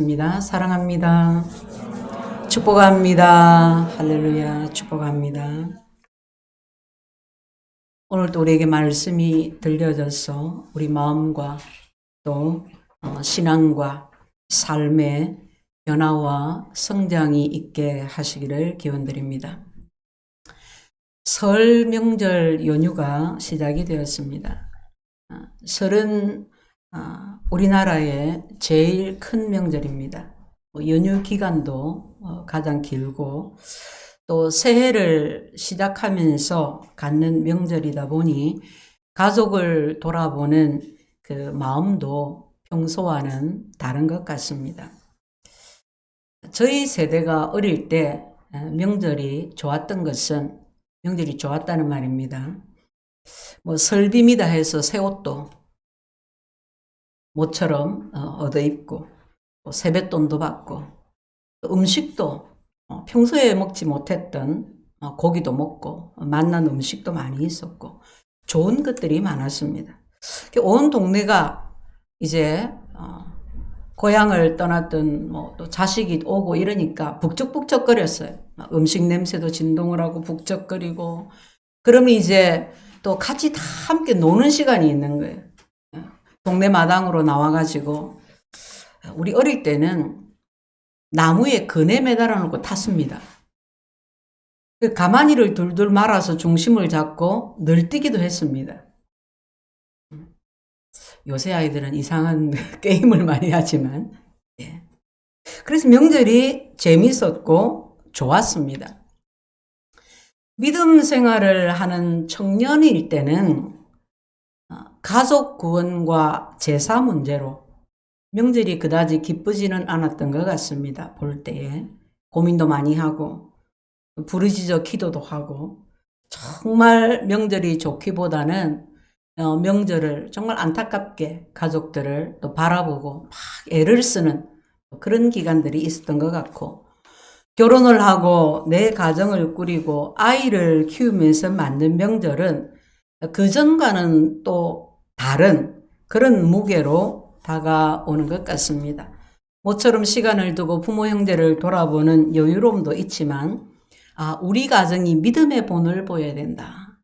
입니다. 사랑합니다. 축복합니다. 할렐루야. 축복합니다. 오늘도 우리에게 말씀이 들려져서 우리 마음과 또 신앙과 삶의 변화와 성장이 있게 하시기를 기원드립니다. 설 명절 연휴가 시작이 되었습니다. 설은 우리나라의 제일 큰 명절입니다. 연휴 기간도 가장 길고 또 새해를 시작하면서 갖는 명절이다 보니 가족을 돌아보는 그 마음도 평소와는 다른 것 같습니다. 저희 세대가 어릴 때 명절이 좋았던 것은 명절이 좋았다는 말입니다. 설빔이다 해서 새 옷도 모처럼 얻어 입고 세뱃돈도 받고 음식도 평소에 먹지 못했던 고기도 먹고 맛난 음식도 많이 있었고 좋은 것들이 많았습니다. 온 동네가 이제 고향을 떠났던 또 자식이 오고 이러니까 북적북적거렸어요. 음식 냄새도 진동을 하고 북적거리고 그러면 이제 또 같이 다 함께 노는 시간이 있는 거예요. 동네 마당으로 나와가지고 우리 어릴 때는 나무에 그네 매달아 놓고 탔습니다. 가마니를 둘둘 말아서 중심을 잡고 널뛰기도 했습니다. 요새 아이들은 이상한 게임을 많이 하지만 그래서 명절이 재밌었고 좋았습니다. 믿음 생활을 하는 청년일 때는 가족 구원과 제사 문제로 명절이 그다지 기쁘지는 않았던 것 같습니다. 볼 때에 고민도 많이 하고 부르짖어 기도도 하고 정말 명절이 좋기보다는 명절을 정말 안타깝게 가족들을 또 바라보고 막 애를 쓰는 그런 기간들이 있었던 것 같고 결혼을 하고 내 가정을 꾸리고 아이를 키우면서 맞는 명절은 그전과는 또 다른 그런 무게로 다가오는 것 같습니다. 모처럼 시간을 두고 부모 형제를 돌아보는 여유로움도 있지만 우리 가정이 믿음의 본을 보여야 된다.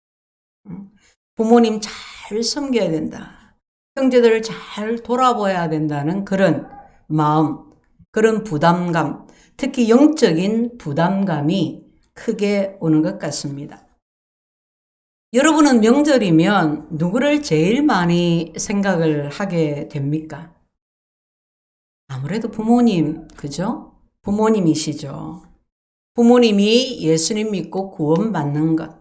부모님 잘 섬겨야 된다. 형제들을 잘 돌아봐야 된다는 그런 마음, 그런 부담감, 특히 영적인 부담감이 크게 오는 것 같습니다. 여러분은 명절이면 누구를 제일 많이 생각을 하게 됩니까? 아무래도 부모님, 그죠? 부모님이시죠. 부모님이 예수님 믿고 구원받는 것.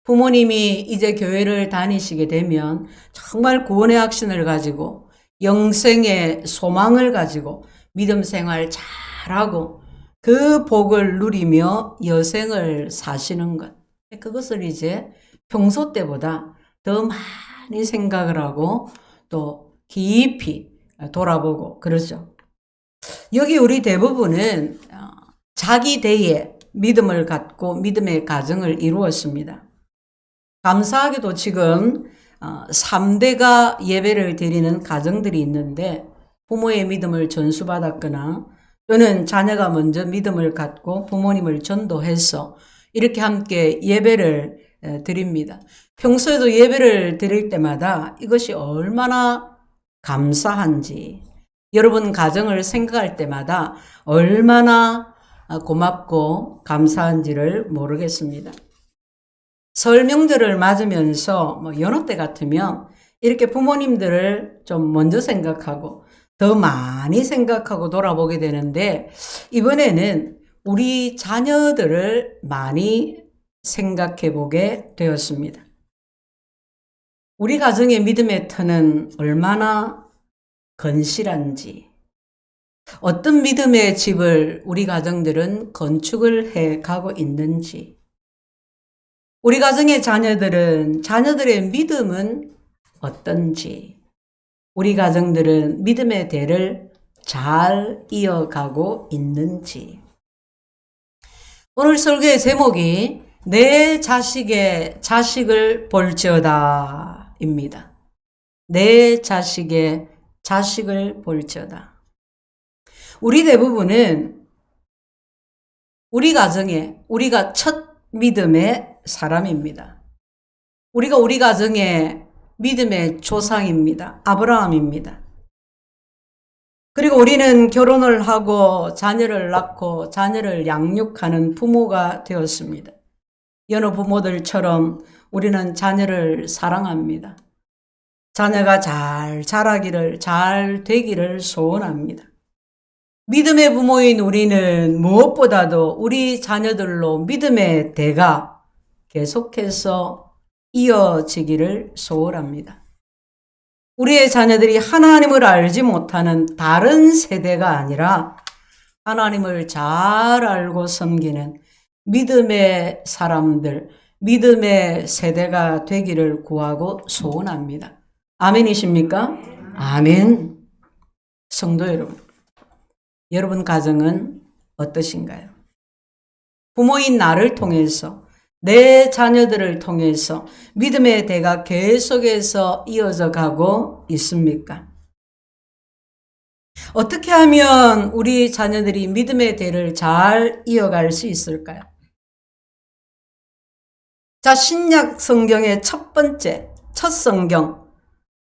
부모님이 이제 교회를 다니시게 되면 정말 구원의 확신을 가지고 영생의 소망을 가지고 믿음 생활 잘하고 그 복을 누리며 여생을 사시는 것. 그것을 이제 평소 때보다 더 많이 생각을 하고 또 깊이 돌아보고 그러죠. 여기 우리 대부분은 자기 대에 믿음을 갖고 믿음의 가정을 이루었습니다. 감사하게도 지금 3대가 예배를 드리는 가정들이 있는데 부모의 믿음을 전수받았거나 또는 자녀가 먼저 믿음을 갖고 부모님을 전도해서 이렇게 함께 예배를 드립니다. 평소에도 예배를 드릴 때마다 이것이 얼마나 감사한지 여러분 가정을 생각할 때마다 얼마나 고맙고 감사한지를 모르겠습니다. 설 명절을 맞으면서 연휴 때 같으면 이렇게 부모님들을 좀 먼저 생각하고 더 많이 생각하고 돌아보게 되는데 이번에는 우리 자녀들을 많이 생각해 보게 되었습니다. 우리 가정의 믿음의 터는 얼마나 건실한지, 어떤 믿음의 집을 우리 가정들은 건축을 해 가고 있는지, 우리 가정의 자녀들의 믿음은 어떤지, 우리 가정들은 믿음의 대를 잘 이어가고 있는지. 오늘 설교의 제목이 내 자식의 자식을 볼지어다 입니다. 내 자식의 자식을 볼지어다. 우리 대부분은 우리 가정에 우리가 첫 믿음의 사람입니다. 우리가 우리 가정의 믿음의 조상입니다. 아브라함입니다. 그리고 우리는 결혼을 하고 자녀를 낳고 자녀를 양육하는 부모가 되었습니다. 여느 부모들처럼 우리는 자녀를 사랑합니다. 자녀가 잘 자라기를, 잘 되기를 소원합니다. 믿음의 부모인 우리는 무엇보다도 우리 자녀들로 믿음의 대가 계속해서 이어지기를 소원합니다. 우리의 자녀들이 하나님을 알지 못하는 다른 세대가 아니라 하나님을 잘 알고 섬기는 믿음의 사람들, 믿음의 세대가 되기를 구하고 소원합니다. 아멘이십니까? 아멘. 성도 여러분, 여러분 가정은 어떠신가요? 부모인 나를 통해서, 내 자녀들을 통해서 믿음의 대가 계속해서 이어져 가고 있습니까? 어떻게 하면 우리 자녀들이 믿음의 대를 잘 이어갈 수 있을까요? 자, 신약 성경의 첫 번째, 첫 성경,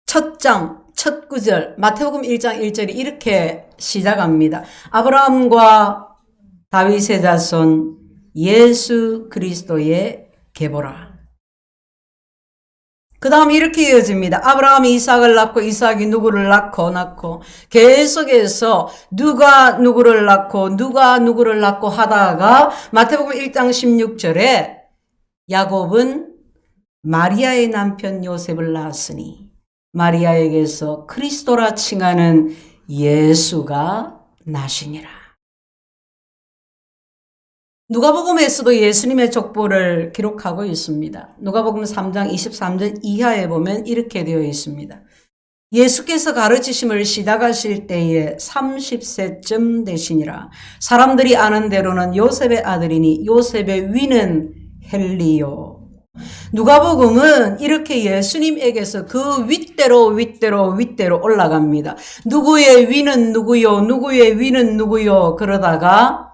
첫 장, 첫 구절, 마태복음 1장 1절이 이렇게 시작합니다. 아브라함과 다윗의 자손 예수 그리스도의 계보라. 그 다음 이렇게 이어집니다. 아브라함이 이삭을 낳고 이삭이 누구를 낳고 계속해서 누가 누구를 낳고 하다가 마태복음 1장 16절에 야곱은 마리아의 남편 요셉을 낳았으니 마리아에게서 그리스도라 칭하는 예수가 나시니라. 누가복음에서도 예수님의 족보를 기록하고 있습니다. 누가복음 3장 23절 이하에 보면 이렇게 되어 있습니다. 예수께서 가르치심을 시작하실 때에 30세쯤 되시니라. 사람들이 아는 대로는 요셉의 아들이니 요셉의 위는 헬리요. 누가복음은 이렇게 예수님에게서 그 윗대로 올라갑니다. 누구의 위는 누구요 그러다가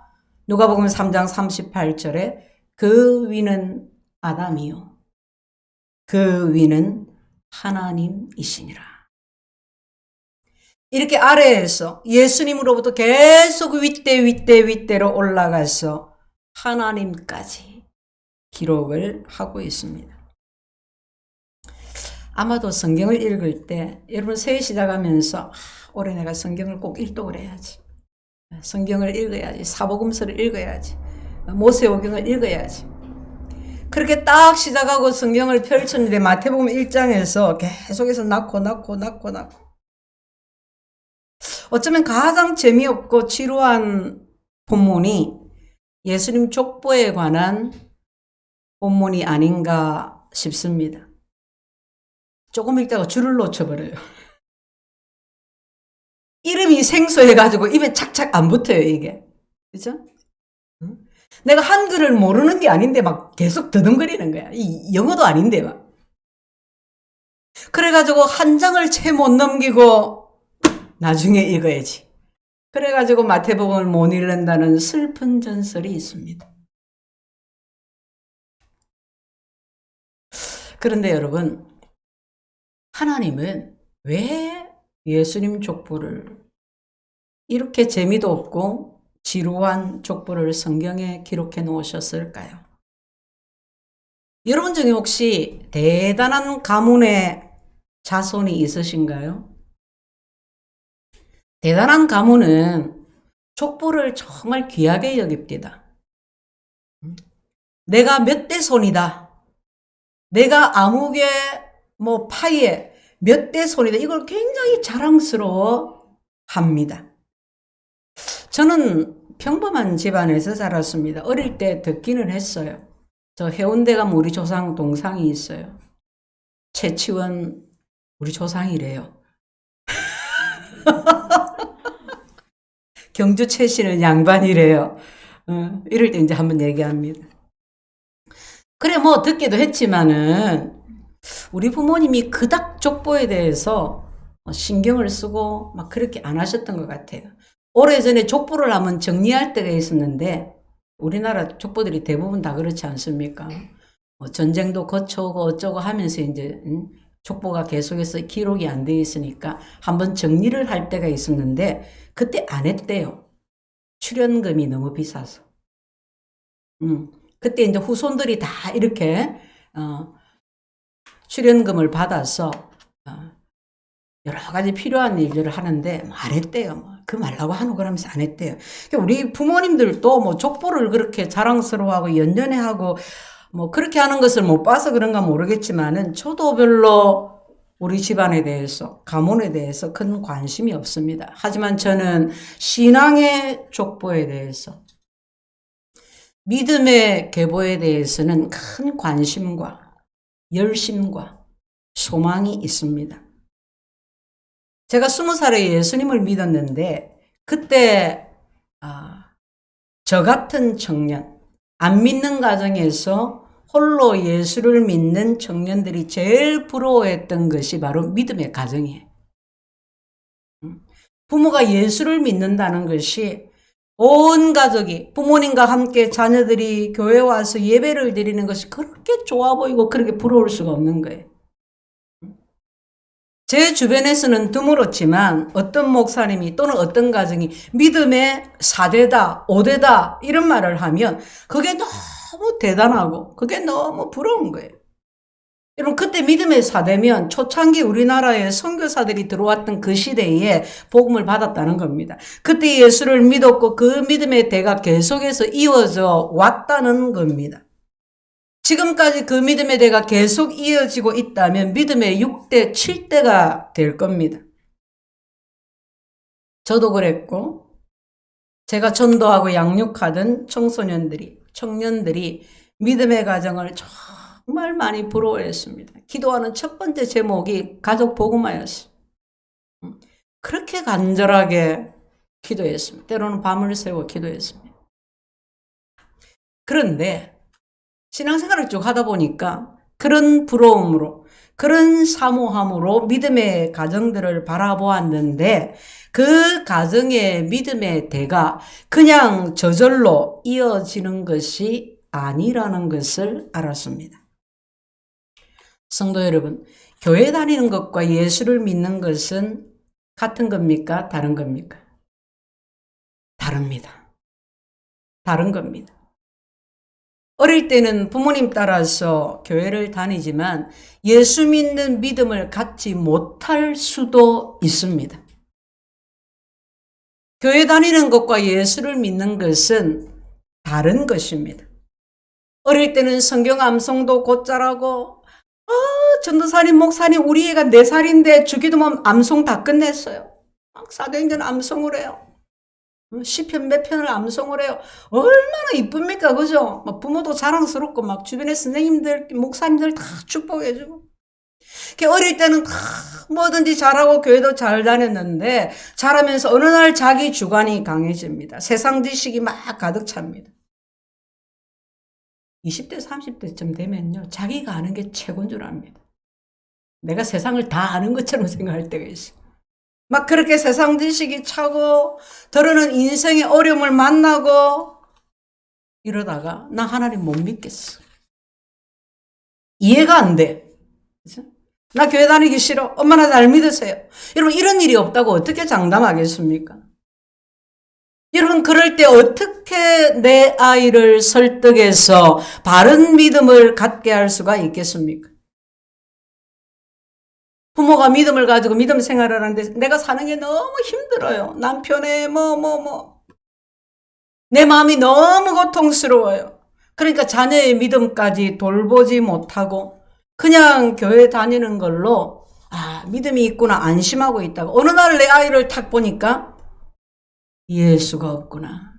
누가복음 3장 38절에 그 위는 아담이요 그 위는 하나님이시니라. 이렇게 아래에서 예수님으로부터 계속 윗대로 올라가서 하나님까지 기록을 하고 있습니다. 아마도 성경을 읽을 때 여러분 새해 시작하면서 올해 내가 성경을 꼭 일독을 해야지. 성경을 읽어야지. 사복음서를 읽어야지. 모세오경을 읽어야지. 그렇게 딱 시작하고 성경을 펼쳤는데 마태복음 1장에서 계속해서 낳고 어쩌면 가장 재미없고 지루한 본문이 예수님 족보에 관한 본문이 아닌가 싶습니다. 조금 읽다가 줄을 놓쳐버려요. 이름이 생소해가지고 입에 착착 안 붙어요, 이게. 그죠? 내가 한글을 모르는 게 아닌데 막 계속 더듬거리는 거야. 이 영어도 아닌데 막. 그래가지고 한 장을 채 못 넘기고 나중에 읽어야지. 그래가지고 마태복음을 못 읽는다는 슬픈 전설이 있습니다. 그런데 여러분, 하나님은 왜 예수님 족보를 이렇게 재미도 없고 지루한 족보를 성경에 기록해 놓으셨을까요? 여러분 중에 혹시 대단한 가문의 자손이 있으신가요? 대단한 가문은 족보를 정말 귀하게 여깁니다. 내가 몇 대 손이다. 내가 아무개 파이에 몇 대 손이다. 이걸 굉장히 자랑스러워 합니다. 저는 평범한 집안에서 자랐습니다. 어릴 때 듣기는 했어요. 저 해운대 가면 우리 조상 동상이 있어요. 최치원 우리 조상이래요. 경주 최씨는 양반이래요. 이럴 때 이제 한번 얘기합니다. 그래 듣기도 했지만은 우리 부모님이 그닥 족보에 대해서 신경을 쓰고 막 그렇게 안 하셨던 것 같아요. 오래전에 족보를 한번 정리할 때가 있었는데, 우리나라 족보들이 대부분 다 그렇지 않습니까? 뭐 전쟁도 거쳐오고 어쩌고 하면서 이제 족보가 계속해서 기록이 안 돼 있으니까 한번 정리를 할 때가 있었는데, 그때 안 했대요. 출연금이 너무 비싸서. 그때 이제 후손들이 다 이렇게 출연금을 받아서 여러 가지 필요한 일들을 하는데 안 했대요. 그 말라고 하는 거라면서 안 했대요. 우리 부모님들도 뭐 족보를 그렇게 자랑스러워하고 연연해하고 뭐 그렇게 하는 것을 못 봐서 그런가 모르겠지만은 저도 별로 우리 집안에 대해서, 가문에 대해서 큰 관심이 없습니다. 하지만 저는 신앙의 족보에 대해서, 믿음의 계보에 대해서는 큰 관심과 열심과 소망이 있습니다. 제가 20살에 예수님을 믿었는데, 그때 저 같은 청년, 안 믿는 가정에서 홀로 예수를 믿는 청년들이 제일 부러워했던 것이 바로 믿음의 가정이에요. 부모가 예수를 믿는다는 것이 온 가족이, 부모님과 함께 자녀들이 교회에 와서 예배를 드리는 것이 그렇게 좋아 보이고 그렇게 부러울 수가 없는 거예요. 제 주변에서는 드물었지만 어떤 목사님이 또는 어떤 가정이 믿음의 4대다, 5대다 이런 말을 하면 그게 너무 대단하고 그게 너무 부러운 거예요. 여러분, 그때 믿음의 4대면 초창기 우리나라에 선교사들이 들어왔던 그 시대에 복음을 받았다는 겁니다. 그때 예수를 믿었고 그 믿음의 대가 계속해서 이어져 왔다는 겁니다. 지금까지 그 믿음의 대가 계속 이어지고 있다면 믿음의 6대, 7대가 될 겁니다. 저도 그랬고, 제가 전도하고 양육하던 청년들이 믿음의 가정을 정말 많이 부러워했습니다. 기도하는 첫 번째 제목이 가족 복음화였어요. 그렇게 간절하게 기도했습니다. 때로는 밤을 새워 기도했습니다. 그런데 신앙생활을 쭉 하다 보니까 그런 부러움으로, 그런 사모함으로 믿음의 가정들을 바라보았는데 그 가정의 믿음의 대가 그냥 저절로 이어지는 것이 아니라는 것을 알았습니다. 성도 여러분, 교회 다니는 것과 예수를 믿는 것은 같은 겁니까? 다른 겁니까? 다릅니다. 다른 겁니다. 어릴 때는 부모님 따라서 교회를 다니지만 예수 믿는 믿음을 갖지 못할 수도 있습니다. 교회 다니는 것과 예수를 믿는 것은 다른 것입니다. 어릴 때는 성경 암송도 곧잘하고 전도사님, 목사님, 우리 애가 4살인데 주기도문 암송 다 끝냈어요. 막 사도행전 암송을 해요. 시편 몇 편을 암송을 해요. 얼마나 이쁩니까, 그죠? 막 부모도 자랑스럽고 막 주변의 선생님들, 목사님들 다 축복해주고. 어릴 때는 다 뭐든지 잘하고 교회도 잘 다녔는데 자라면서 어느 날 자기 주관이 강해집니다. 세상 지식이 막 가득 찹니다. 20대, 30대쯤 되면요, 자기가 아는 게 최고인 줄 압니다. 내가 세상을 다 아는 것처럼 생각할 때가 있어요. 막 그렇게 세상 지식이 차고 더러는 인생의 어려움을 만나고 이러다가 나 하나님 못 믿겠어. 이해가 안 돼. 그렇죠? 나 교회 다니기 싫어. 엄마나 잘 믿으세요. 여러분, 이런 일이 없다고 어떻게 장담하겠습니까? 여러분, 그럴 때 어떻게 내 아이를 설득해서 바른 믿음을 갖게 할 수가 있겠습니까? 부모가 믿음을 가지고 믿음 생활을 하는데 내가 사는 게 너무 힘들어요. 남편의 내 마음이 너무 고통스러워요. 그러니까 자녀의 믿음까지 돌보지 못하고 그냥 교회 다니는 걸로 믿음이 있구나 안심하고 있다가 어느 날 내 아이를 탁 보니까 예수가 없구나.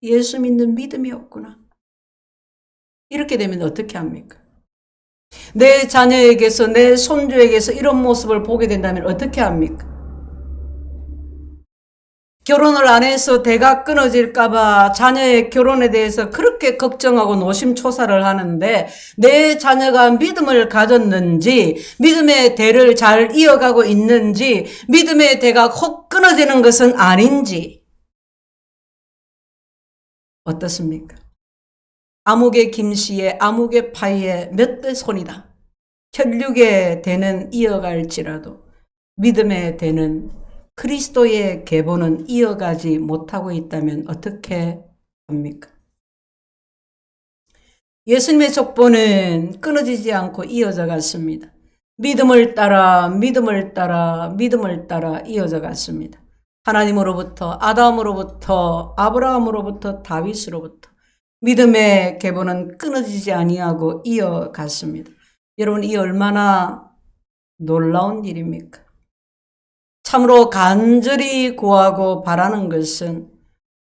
예수 믿는 믿음이 없구나. 이렇게 되면 어떻게 합니까? 내 자녀에게서, 내 손주에게서 이런 모습을 보게 된다면 어떻게 합니까? 결혼을 안 해서 대가 끊어질까봐 자녀의 결혼에 대해서 그렇게 걱정하고 노심초사를 하는데 내 자녀가 믿음을 가졌는지, 믿음의 대를 잘 이어가고 있는지, 믿음의 대가 혹 끊어지는 것은 아닌지, 어떻습니까? 아무개 김씨의 아무개 파이의 몇 대 손이다. 혈육의 대는 이어갈지라도 믿음의 대는 그리스도의 계보는 이어가지 못하고 있다면 어떻게 합니까? 예수님의 족보는 끊어지지 않고 이어져 갔습니다. 믿음을 따라 믿음을 따라 믿음을 따라 이어져 갔습니다. 하나님으로부터 아담으로부터 아브라함으로부터 다윗으로부터 믿음의 계보는 끊어지지 아니하고 이어갔습니다. 여러분, 이 얼마나 놀라운 일입니까? 참으로 간절히 구하고 바라는 것은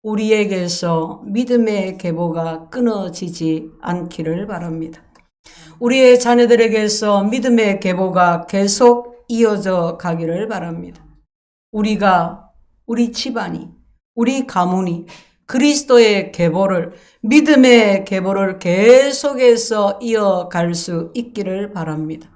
우리에게서 믿음의 계보가 끊어지지 않기를 바랍니다. 우리의 자녀들에게서 믿음의 계보가 계속 이어져 가기를 바랍니다. 우리가, 우리 집안이, 우리 가문이 그리스도의 계보를, 믿음의 계보를 계속해서 이어갈 수 있기를 바랍니다.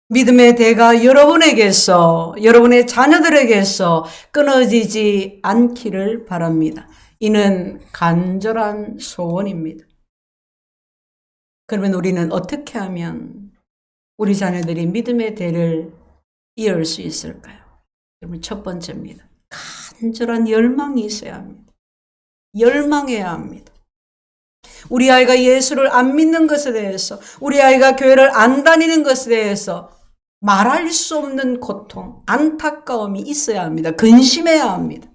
믿음의 대가 여러분에게서, 여러분의 자녀들에게서 끊어지지 않기를 바랍니다. 이는 간절한 소원입니다. 그러면 우리는 어떻게 하면 우리 자녀들이 믿음의 대를 이을 수 있을까요? 여러분, 첫 번째입니다. 간절한 열망이 있어야 합니다. 열망해야 합니다. 우리 아이가 예수를 안 믿는 것에 대해서, 우리 아이가 교회를 안 다니는 것에 대해서 말할 수 없는 고통, 안타까움이 있어야 합니다. 근심해야 합니다.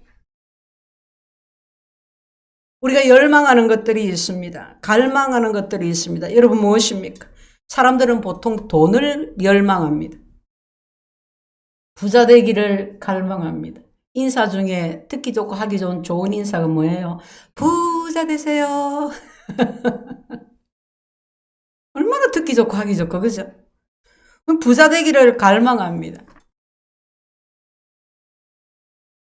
우리가 열망하는 것들이 있습니다. 갈망하는 것들이 있습니다. 여러분, 무엇입니까? 사람들은 보통 돈을 열망합니다. 부자 되기를 갈망합니다. 인사 중에 듣기 좋고 하기 좋은 인사가 뭐예요? 부자 되세요. 얼마나 듣기 좋고 하기 좋고, 그죠? 부자 되기를 갈망합니다.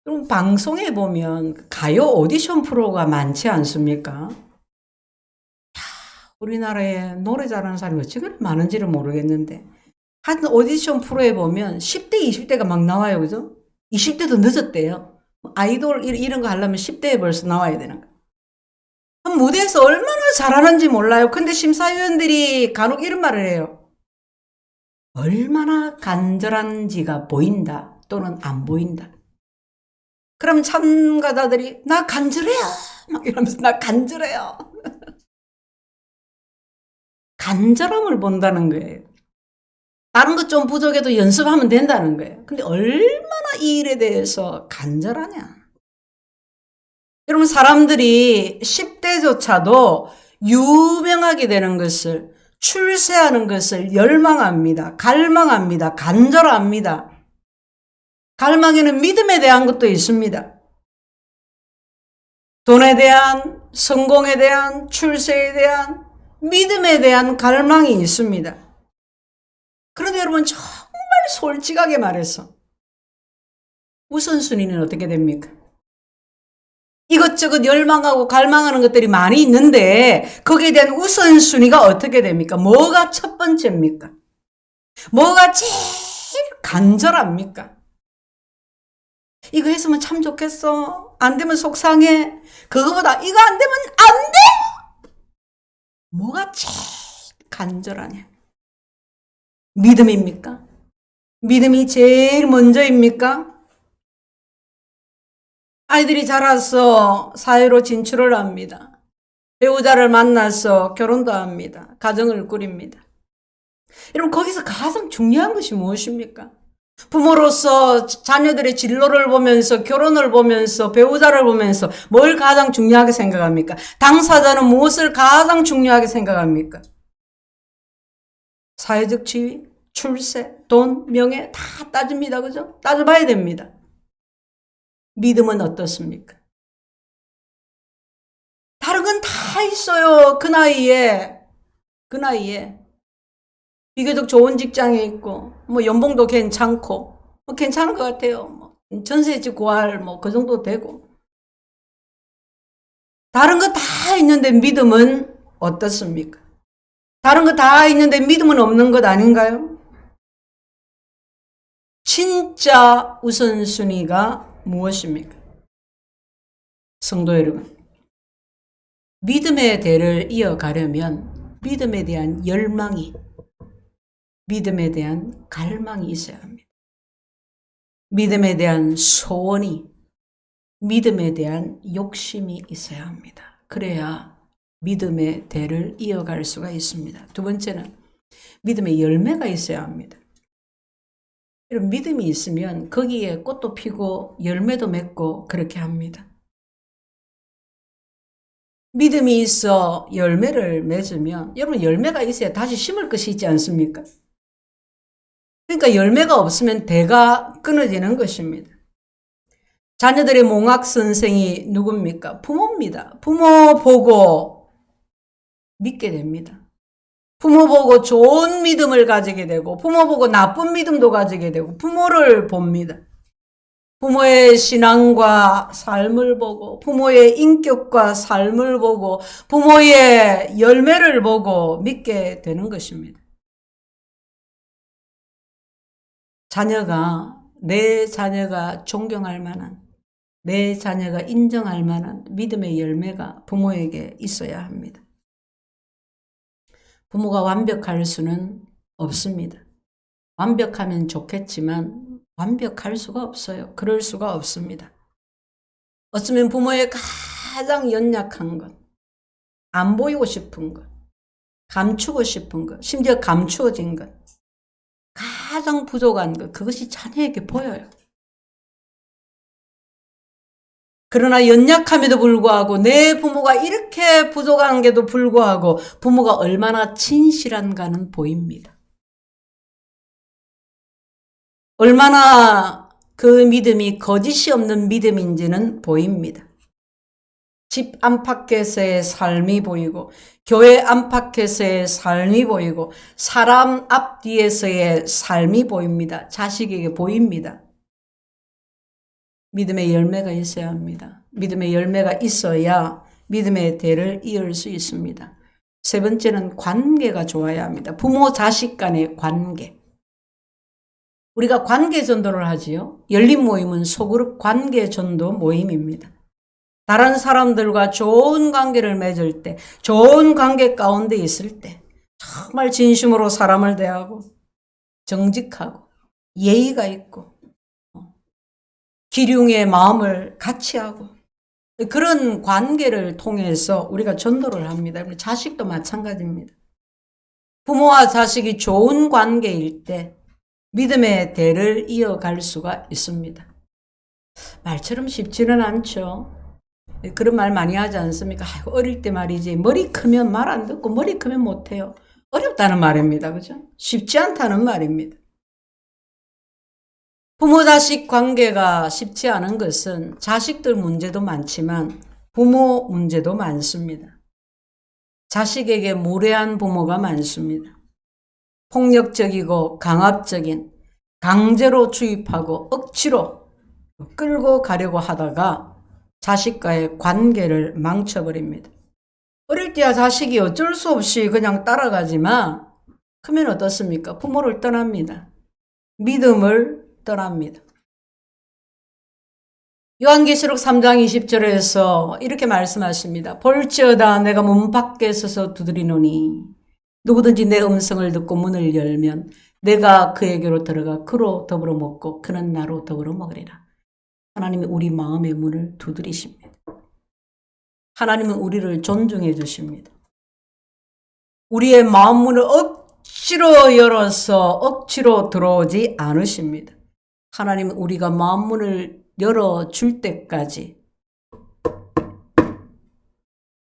그럼 방송에 보면 가요 오디션 프로가 많지 않습니까? 우리나라에 노래 잘하는 사람이 어찌 그렇게 많은지를 모르겠는데, 한 오디션 프로에 보면 10대, 20대가 막 나와요. 그죠? 20대도 늦었대요. 아이돌 이런 거 하려면 10대에 벌써 나와야 되는 거. 무대에서 얼마나 잘하는지 몰라요. 근데 심사위원들이 간혹 이런 말을 해요. 얼마나 간절한지가 보인다 또는 안 보인다. 그럼 참가자들이 나 간절해요 막 이러면서 나 간절해요. 간절함을 본다는 거예요. 다른 것 좀 부족해도 연습하면 된다는 거예요. 근데 얼마나 이 일에 대해서 간절하냐. 여러분, 사람들이 10대조차도 유명하게 되는 것을, 출세하는 것을 열망합니다. 갈망합니다. 간절합니다. 갈망에는 믿음에 대한 것도 있습니다. 돈에 대한, 성공에 대한, 출세에 대한, 믿음에 대한 갈망이 있습니다. 그런데 여러분, 정말 솔직하게 말해서 우선순위는 어떻게 됩니까? 이것저것 열망하고 갈망하는 것들이 많이 있는데 거기에 대한 우선순위가 어떻게 됩니까? 뭐가 첫 번째입니까? 뭐가 제일 간절합니까? 이거 했으면 참 좋겠어. 안 되면 속상해. 그거보다 이거 안 되면 안 돼! 뭐가 제일 간절하냐? 믿음입니까? 믿음이 제일 먼저입니까? 아이들이 자라서 사회로 진출을 합니다. 배우자를 만나서 결혼도 합니다. 가정을 꾸립니다. 여러분, 거기서 가장 중요한 것이 무엇입니까? 부모로서 자녀들의 진로를 보면서, 결혼을 보면서, 배우자를 보면서 뭘 가장 중요하게 생각합니까? 당사자는 무엇을 가장 중요하게 생각합니까? 사회적 지위, 출세, 돈, 명예 다 따집니다. 그죠? 따져봐야 됩니다. 믿음은 어떻습니까? 다른 건 다 있어요. 그 나이에. 비교적 좋은 직장에 있고, 뭐 연봉도 괜찮고, 뭐 괜찮은 것 같아요. 뭐 전세집 구할 뭐 그 정도 되고. 다른 거 다 있는데 믿음은 어떻습니까? 다른 거 다 있는데 믿음은 없는 것 아닌가요? 진짜 우선순위가 무엇입니까? 성도 여러분, 믿음의 대를 이어가려면 믿음에 대한 열망이, 믿음에 대한 갈망이 있어야 합니다. 믿음에 대한 소원이, 믿음에 대한 욕심이 있어야 합니다. 그래야 믿음의 대를 이어갈 수가 있습니다. 두 번째는 믿음의 열매가 있어야 합니다. 이런 믿음이 있으면 거기에 꽃도 피고 열매도 맺고 그렇게 합니다. 믿음이 있어 열매를 맺으면 여러분 열매가 있어야 다시 심을 것이 있지 않습니까? 그러니까 열매가 없으면 대가 끊어지는 것입니다. 자녀들의 몽학 선생이 누굽니까? 부모입니다. 부모 보고 믿게 됩니다. 부모 보고 좋은 믿음을 가지게 되고 부모 보고 나쁜 믿음도 가지게 되고 부모를 봅니다. 부모의 신앙과 삶을 보고 부모의 인격과 삶을 보고 부모의 열매를 보고 믿게 되는 것입니다. 내 자녀가 존경할 만한, 내 자녀가 인정할 만한 믿음의 열매가 부모에게 있어야 합니다. 부모가 완벽할 수는 없습니다. 완벽하면 좋겠지만 완벽할 수가 없어요. 그럴 수가 없습니다. 어쩌면 부모의 가장 연약한 것, 안 보이고 싶은 것, 감추고 싶은 것, 심지어 감추어진 것, 가장 부족한 것, 그것이 자녀에게 보여요. 그러나 연약함에도 불구하고 내 부모가 이렇게 부족한 게도 불구하고 부모가 얼마나 진실한가는 보입니다. 얼마나 그 믿음이 거짓이 없는 믿음인지는 보입니다. 집 안팎에서의 삶이 보이고 교회 안팎에서의 삶이 보이고 사람 앞뒤에서의 삶이 보입니다. 자식에게 보입니다. 믿음의 열매가 있어야 합니다. 믿음의 열매가 있어야 믿음의 대를 이을 수 있습니다. 세 번째는 관계가 좋아야 합니다. 부모 자식 간의 관계. 우리가 관계 전도를 하지요. 열린 모임은 소그룹 관계 전도 모임입니다. 다른 사람들과 좋은 관계를 맺을 때, 좋은 관계 가운데 있을 때 정말 진심으로 사람을 대하고 정직하고 예의가 있고 기륭의 마음을 같이 하고 그런 관계를 통해서 우리가 전도를 합니다. 자식도 마찬가지입니다. 부모와 자식이 좋은 관계일 때 믿음의 대를 이어갈 수가 있습니다. 말처럼 쉽지는 않죠. 그런 말 많이 하지 않습니까? 어릴 때 말이지 머리 크면 말 안 듣고 머리 크면 못해요. 어렵다는 말입니다. 그죠? 쉽지 않다는 말입니다. 부모 자식 관계가 쉽지 않은 것은 자식들 문제도 많지만 부모 문제도 많습니다. 자식에게 무례한 부모가 많습니다. 폭력적이고 강압적인 강제로 주입하고 억지로 끌고 가려고 하다가 자식과의 관계를 망쳐버립니다. 어릴 때야 자식이 어쩔 수 없이 그냥 따라가지만 크면 어떻습니까? 부모를 떠납니다. 믿음을 떠납니다. 요한계시록 3장 20절에서 이렇게 말씀하십니다. 볼지어다 내가 문 밖에 서서 두드리노니 누구든지 내 음성을 듣고 문을 열면 내가 그에게로 들어가 그로 더불어 먹고 그는 나로 더불어 먹으리라. 하나님이 우리 마음의 문을 두드리십니다. 하나님은 우리를 존중해 주십니다. 우리의 마음 문을 억지로 열어서 억지로 들어오지 않으십니다. 하나님은 우리가 마음 문을 열어줄 때까지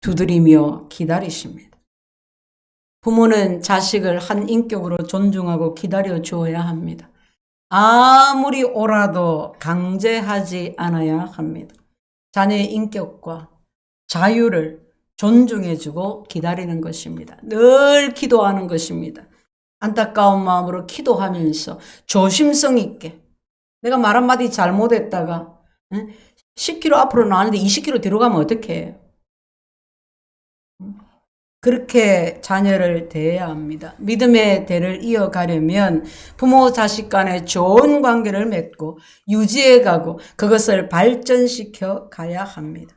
두드리며 기다리십니다. 부모는 자식을 한 인격으로 존중하고 기다려 주어야 합니다. 아무리 오라도 강제하지 않아야 합니다. 자녀의 인격과 자유를 존중해주고 기다리는 것입니다. 늘 기도하는 것입니다. 안타까운 마음으로 기도하면서 조심성 있게 내가 말 한마디 잘못했다가 10km 앞으로 나왔는데 20km 뒤로 가면 어떡해 해요? 그렇게 자녀를 대해야 합니다. 믿음의 대를 이어가려면 부모 자식 간에 좋은 관계를 맺고 유지해 가고 그것을 발전시켜 가야 합니다.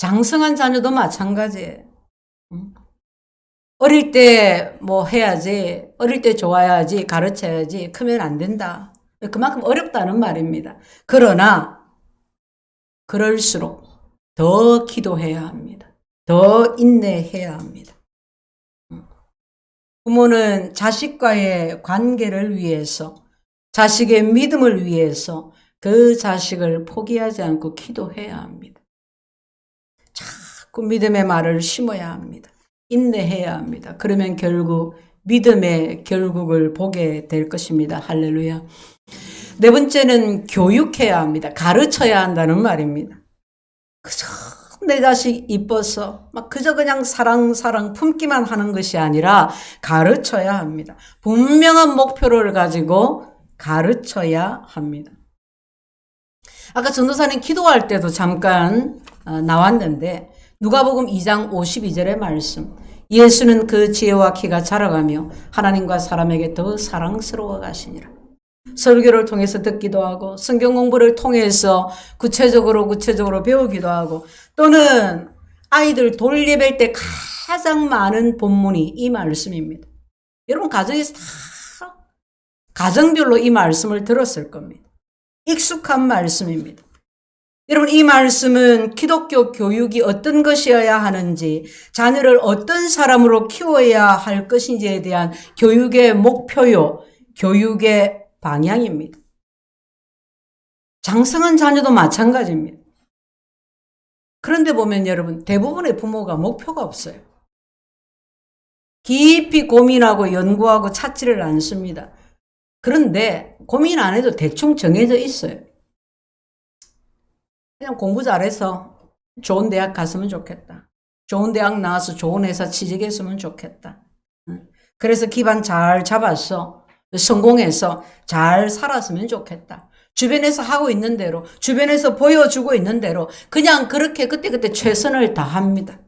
장성한 자녀도 마찬가지예요. 어릴 때 뭐 해야지, 어릴 때 좋아야지, 가르쳐야지, 크면 안 된다. 그만큼 어렵다는 말입니다. 그러나 그럴수록 더 기도해야 합니다. 더 인내해야 합니다. 부모는 자식과의 관계를 위해서, 자식의 믿음을 위해서 그 자식을 포기하지 않고 기도해야 합니다. 자꾸 믿음의 말을 심어야 합니다. 인내해야 합니다. 그러면 결국 믿음의 결국을 보게 될 것입니다. 할렐루야. 네 번째는 교육해야 합니다. 가르쳐야 한다는 말입니다. 그저 내 자식 이뻐서 막 그저 그냥 사랑 품기만 하는 것이 아니라 가르쳐야 합니다. 분명한 목표를 가지고 가르쳐야 합니다. 아까 전도사님 기도할 때도 잠깐 나왔는데 누가복음 2장 52절의 말씀, 예수는 그 지혜와 키가 자라가며 하나님과 사람에게 더 사랑스러워 가시니라. 설교를 통해서 듣기도 하고 성경 공부를 통해서 구체적으로 배우기도 하고, 또는 아이들 돌예배일 때 가장 많은 본문이 이 말씀입니다. 여러분 가정에서 다 가정별로 이 말씀을 들었을 겁니다. 익숙한 말씀입니다. 여러분 이 말씀은 기독교 교육이 어떤 것이어야 하는지, 자녀를 어떤 사람으로 키워야 할 것인지에 대한 교육의 목표요, 교육의 방향입니다. 장성한 자녀도 마찬가지입니다. 그런데 보면 여러분 대부분의 부모가 목표가 없어요. 깊이 고민하고 연구하고 찾지를 않습니다. 그런데 고민 안 해도 대충 정해져 있어요. 그냥 공부 잘해서 좋은 대학 갔으면 좋겠다. 좋은 대학 나와서 좋은 회사 취직했으면 좋겠다. 그래서 기반 잘 잡았어. 성공해서 잘 살았으면 좋겠다. 주변에서 하고 있는 대로, 주변에서 보여주고 있는 대로 그냥 그렇게 그때그때 최선을 다합니다.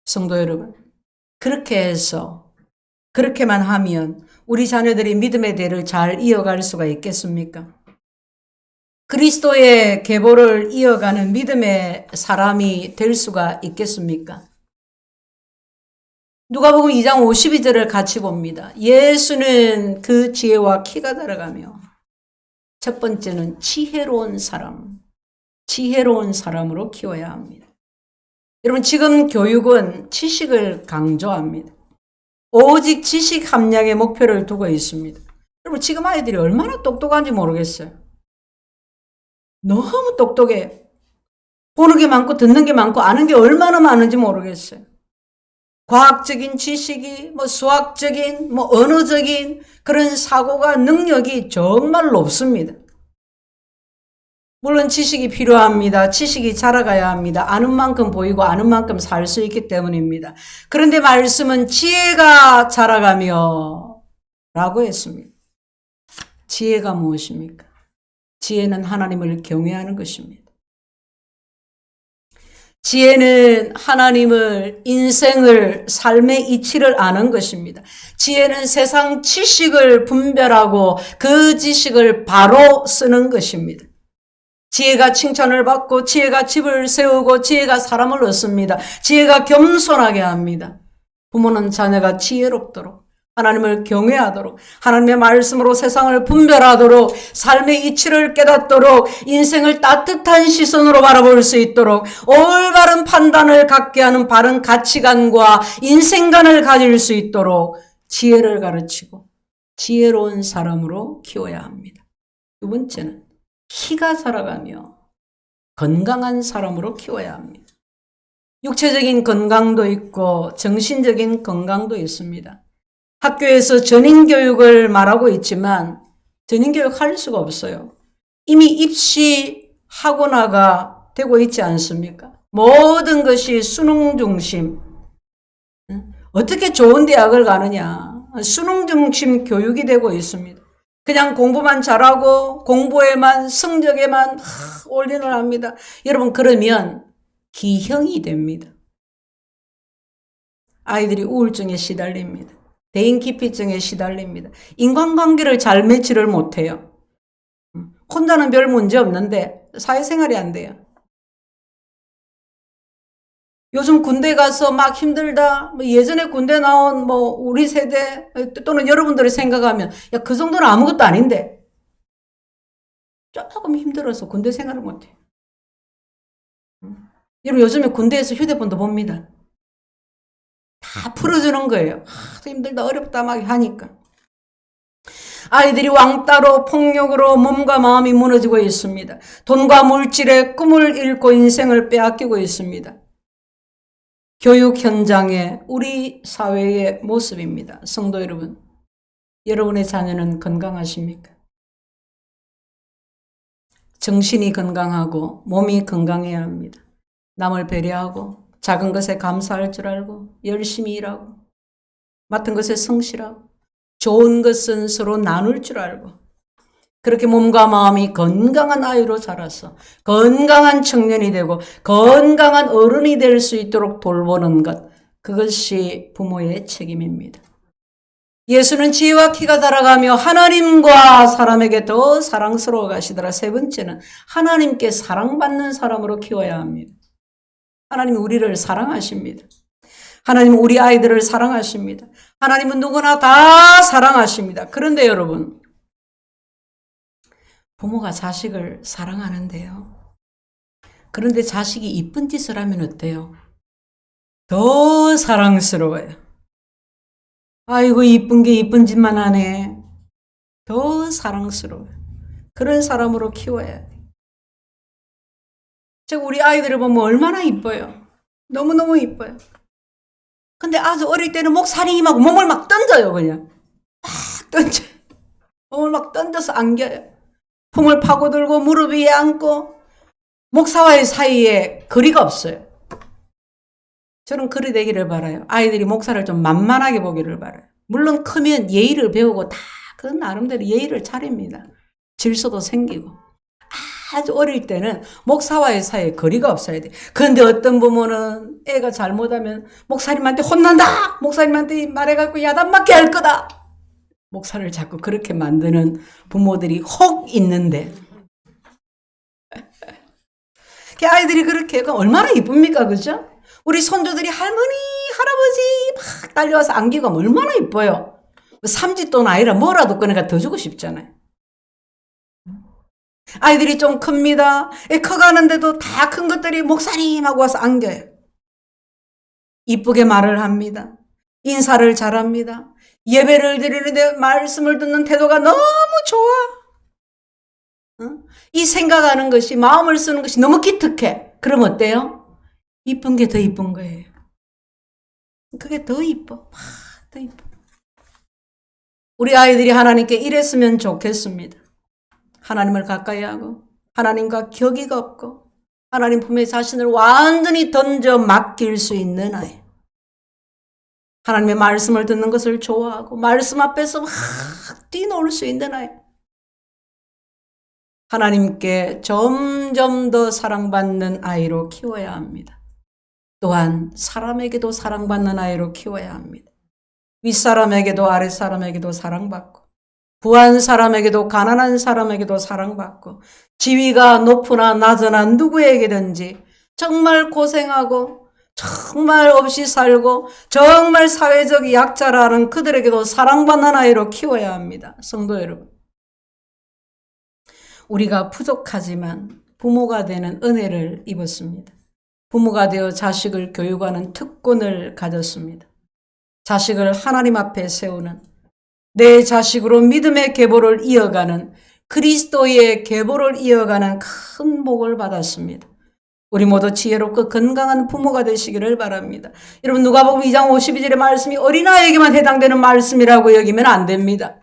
성도 여러분, 그렇게 해서 그렇게만 하면 우리 자녀들이 믿음의 대를 잘 이어갈 수가 있겠습니까? 그리스도의 계보를 이어가는 믿음의 사람이 될 수가 있겠습니까? 누가복음 2장 52절을 같이 봅니다. 예수는 그 지혜와 키가 자라가며, 첫 번째는 지혜로운 사람으로 키워야 합니다. 여러분 지금 교육은 지식을 강조합니다. 오직 지식 함량의 목표를 두고 있습니다. 여러분 지금 아이들이 얼마나 똑똑한지 모르겠어요. 너무 똑똑해요. 보는 게 많고 듣는 게 많고 아는 게 얼마나 많은지 모르겠어요. 과학적인 지식이, 수학적인, 언어적인 그런 사고가, 능력이 정말 높습니다. 물론 지식이 필요합니다. 지식이 자라가야 합니다. 아는 만큼 보이고 아는 만큼 살 수 있기 때문입니다. 그런데 말씀은 지혜가 자라가며 라고 했습니다. 지혜가 무엇입니까? 지혜는 하나님을 경외하는 것입니다. 지혜는 하나님을, 인생을, 삶의 이치를 아는 것입니다. 지혜는 세상 지식을 분별하고 그 지식을 바로 쓰는 것입니다. 지혜가 칭찬을 받고, 지혜가 집을 세우고, 지혜가 사람을 얻습니다. 지혜가 겸손하게 합니다. 부모는 자녀가 지혜롭도록, 하나님을 경외하도록, 하나님의 말씀으로 세상을 분별하도록, 삶의 이치를 깨닫도록, 인생을 따뜻한 시선으로 바라볼 수 있도록, 올바른 판단을 갖게 하는 바른 가치관과 인생관을 가질 수 있도록 지혜를 가르치고 지혜로운 사람으로 키워야 합니다. 두 번째는 키가 자라가며 건강한 사람으로 키워야 합니다. 육체적인 건강도 있고 정신적인 건강도 있습니다. 학교에서 전인교육을 말하고 있지만 전인교육 할 수가 없어요. 이미 입시학원화가 되고 있지 않습니까? 모든 것이 수능 중심. 어떻게 좋은 대학을 가느냐. 수능 중심 교육이 되고 있습니다. 그냥 공부만 잘하고 공부에만, 성적에만 올인을 합니다. 여러분 그러면 기형이 됩니다. 아이들이 우울증에 시달립니다. 대인기피증에 시달립니다. 인간관계를 잘 매치를 못해요. 혼자는 별 문제 없는데 사회생활이 안 돼요. 요즘 군대 가서 막 힘들다. 뭐 예전에 군대 나온 뭐 우리 세대 또는 여러분들이 생각하면 야, 그 정도는 아무것도 아닌데. 조금 힘들어서 군대 생활을 못해. 여러분 요즘에 군대에서 휴대폰도 봅니다. 다 풀어주는 거예요. 힘들다 어렵다 막 하니까. 아이들이 왕따로 폭력으로 몸과 마음이 무너지고 있습니다. 돈과 물질의 꿈을 잃고 인생을 빼앗기고 있습니다. 교육 현장의 우리 사회의 모습입니다. 성도 여러분, 여러분의 자녀는 건강하십니까? 정신이 건강하고 몸이 건강해야 합니다. 남을 배려하고 작은 것에 감사할 줄 알고 열심히 일하고 맡은 것에 성실하고 좋은 것은 서로 나눌 줄 알고 그렇게 몸과 마음이 건강한 아이로 자라서 건강한 청년이 되고 건강한 어른이 될 수 있도록 돌보는 것, 그것이 부모의 책임입니다. 예수는 지혜와 키가 자라가며 하나님과 사람에게 더 사랑스러워 가시더라. 세 번째는 하나님께 사랑받는 사람으로 키워야 합니다. 하나님이 우리를 사랑하십니다. 하나님은 우리 아이들을 사랑하십니다. 하나님은 누구나 다 사랑하십니다. 그런데 여러분, 부모가 자식을 사랑하는데요. 그런데 자식이 이쁜 짓을 하면 어때요? 더 사랑스러워요. 아이고 이쁜 게 이쁜 짓만 하네. 더 사랑스러워요. 그런 사람으로 키워야 돼요. 제가 우리 아이들을 보면 얼마나 이뻐요. 너무너무 이뻐요. 근데 아주 어릴 때는 목살림하고 몸을 막 던져요. 그냥 막 던져요. 몸을 막 던져서 안겨요. 품을 파고들고 무릎 위에 앉고 목사와의 사이에 거리가 없어요. 저는 그리 되기를 바라요. 아이들이 목사를 좀 만만하게 보기를 바라요. 물론 크면 예의를 배우고 다 그 나름대로 예의를 차립니다. 질서도 생기고. 아주 어릴 때는 목사와의 사이에 거리가 없어야 돼. 그런데 어떤 부모는 애가 잘못하면 목사님한테 혼난다! 목사님한테 말해갖고 야단맞게 할 거다! 목사를 자꾸 그렇게 만드는 부모들이 혹 있는데 아이들이 그렇게 얼마나 이쁩니까? 그죠? 우리 손주들이 할머니, 할아버지 막 달려와서 안기고 하면 얼마나 이뻐요. 삼짓돈 아니라 뭐라도 꺼내가 더 주고 싶잖아요. 아이들이 좀 큽니다. 커가는데도 다 큰 것들이 목사님하고 와서 안겨요. 이쁘게 말을 합니다. 인사를 잘합니다. 예배를 드리는데 말씀을 듣는 태도가 너무 좋아. 이 생각하는 것이, 마음을 쓰는 것이 너무 기특해. 그럼 어때요? 이쁜 게 더 이쁜 거예요. 그게 더 이뻐. 더 이뻐. 우리 아이들이 하나님께 이랬으면 좋겠습니다. 하나님을 가까이 하고 하나님과 격의가 없고 하나님 품에 자신을 완전히 던져 맡길 수 있는 아이. 하나님의 말씀을 듣는 것을 좋아하고 말씀 앞에서 막 뛰놀 수 있는 아이. 하나님께 점점 더 사랑받는 아이로 키워야 합니다. 또한 사람에게도 사랑받는 아이로 키워야 합니다. 윗사람에게도 아랫사람에게도 사랑받고 부한 사람에게도 가난한 사람에게도 사랑받고 지위가 높으나 낮으나 누구에게든지 정말 고생하고 정말 없이 살고 정말 사회적 약자라는 그들에게도 사랑받는 아이로 키워야 합니다. 성도 여러분, 우리가 부족하지만 부모가 되는 은혜를 입었습니다. 부모가 되어 자식을 교육하는 특권을 가졌습니다. 자식을 하나님 앞에 세우는, 내 자식으로 믿음의 계보를 이어가는, 그리스도의 계보를 이어가는 큰 복을 받았습니다. 우리 모두 지혜롭고 건강한 부모가 되시기를 바랍니다. 여러분, 누가복음 2장 52절의 말씀이 어린아이에게만 해당되는 말씀이라고 여기면 안 됩니다.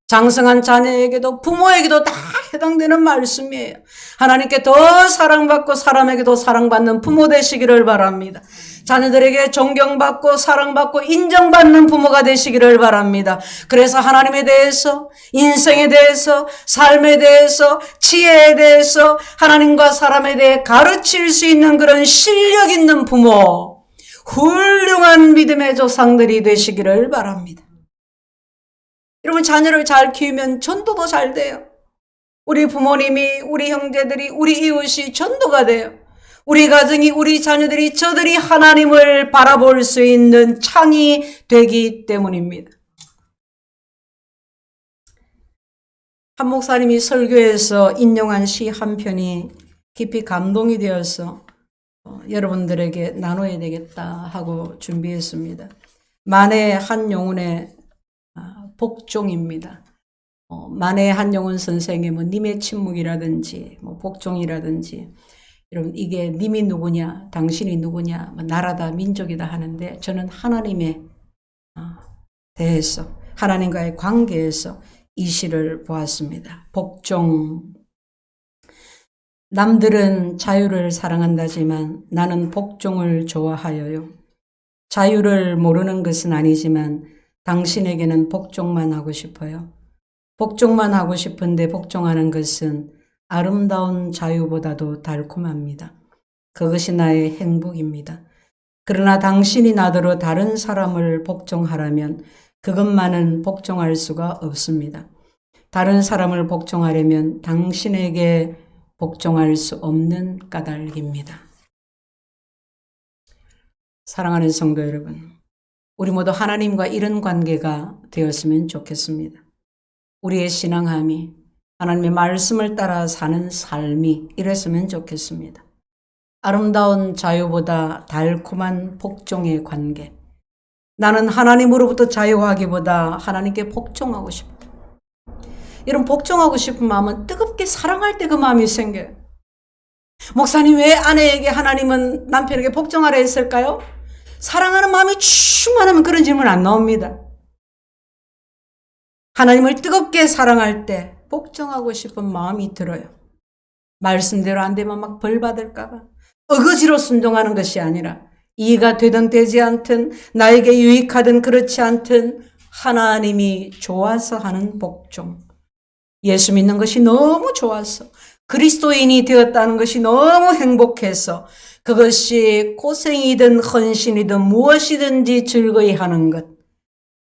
장성한 자녀에게도 부모에게도 다 해당되는 말씀이에요. 하나님께 더 사랑받고 사람에게도 사랑받는 부모 되시기를 바랍니다. 자녀들에게 존경받고 사랑받고 인정받는 부모가 되시기를 바랍니다. 그래서 하나님에 대해서, 인생에 대해서, 삶에 대해서, 지혜에 대해서, 하나님과 사람에 대해 가르칠 수 있는 그런 실력 있는 부모, 훌륭한 믿음의 조상들이 되시기를 바랍니다. 여러분, 자녀를 잘 키우면 전도도 잘 돼요. 우리 부모님이, 우리 형제들이, 우리 이웃이 전도가 돼요. 우리 가정이, 우리 자녀들이, 저들이 하나님을 바라볼 수 있는 창이 되기 때문입니다. 한 목사님이 설교에서 인용한 시 한 편이 깊이 감동이 되어서 여러분들에게 나눠야 되겠다 하고 준비했습니다. 만해 한 영혼의 복종입니다. 만해 한 영혼 선생님은 님의 침묵이라든지 복종이라든지 여러분 이게 님이 누구냐 당신이 누구냐 나라다 민족이다 하는데 저는 하나님에 대해서 하나님과의 관계에서 이 시를 보았습니다. 복종. 남들은 자유를 사랑한다지만 나는 복종을 좋아하여요. 자유를 모르는 것은 아니지만 당신에게는 복종만 하고 싶어요. 복종만 하고 싶은데 복종하는 것은 아름다운 자유보다도 달콤합니다. 그것이 나의 행복입니다. 그러나 당신이 나더러 다른 사람을 복종하라면 그것만은 복종할 수가 없습니다. 다른 사람을 복종하려면 당신에게 복종할 수 없는 까닭입니다. 사랑하는 성도 여러분, 우리 모두 하나님과 이런 관계가 되었으면 좋겠습니다. 우리의 신앙함이 하나님의 말씀을 따라 사는 삶이 이랬으면 좋겠습니다. 아름다운 자유보다 달콤한 복종의 관계. 나는 하나님으로부터 자유하기보다 하나님께 복종하고 싶다. 이런 복종하고 싶은 마음은 뜨겁게 사랑할 때 그 마음이 생겨요. 목사님, 왜 아내에게 하나님은 남편에게 복종하라 했을까요? 사랑하는 마음이 충만하면 그런 질문 안 나옵니다. 하나님을 뜨겁게 사랑할 때 복종하고 싶은 마음이 들어요. 말씀대로 안 되면 막 벌 받을까 봐. 어거지로 순종하는 것이 아니라 이해가 되든 되지 않든 나에게 유익하든 그렇지 않든 하나님이 좋아서 하는 복종. 예수 믿는 것이 너무 좋아서 그리스도인이 되었다는 것이 너무 행복해서 그것이 고생이든 헌신이든 무엇이든지 즐거이 하는 것.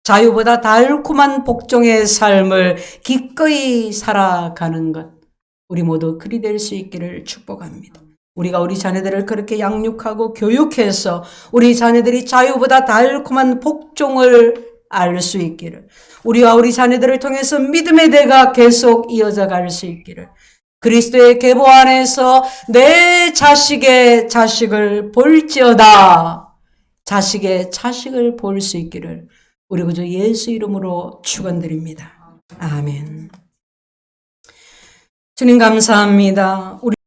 자유보다 달콤한 복종의 삶을 기꺼이 살아가는 것. 우리 모두 그리 될 수 있기를 축복합니다. 우리가 우리 자녀들을 그렇게 양육하고 교육해서 우리 자녀들이 자유보다 달콤한 복종을 알 수 있기를, 우리와 우리 자녀들을 통해서 믿음의 대가 계속 이어져 갈 수 있기를, 그리스도의 계보 안에서 내 자식의 자식을 볼지어다, 자식의 자식을 볼 수 있기를 우리 구주 예수 이름으로 축원드립니다. 아멘. 주님 감사합니다. 우리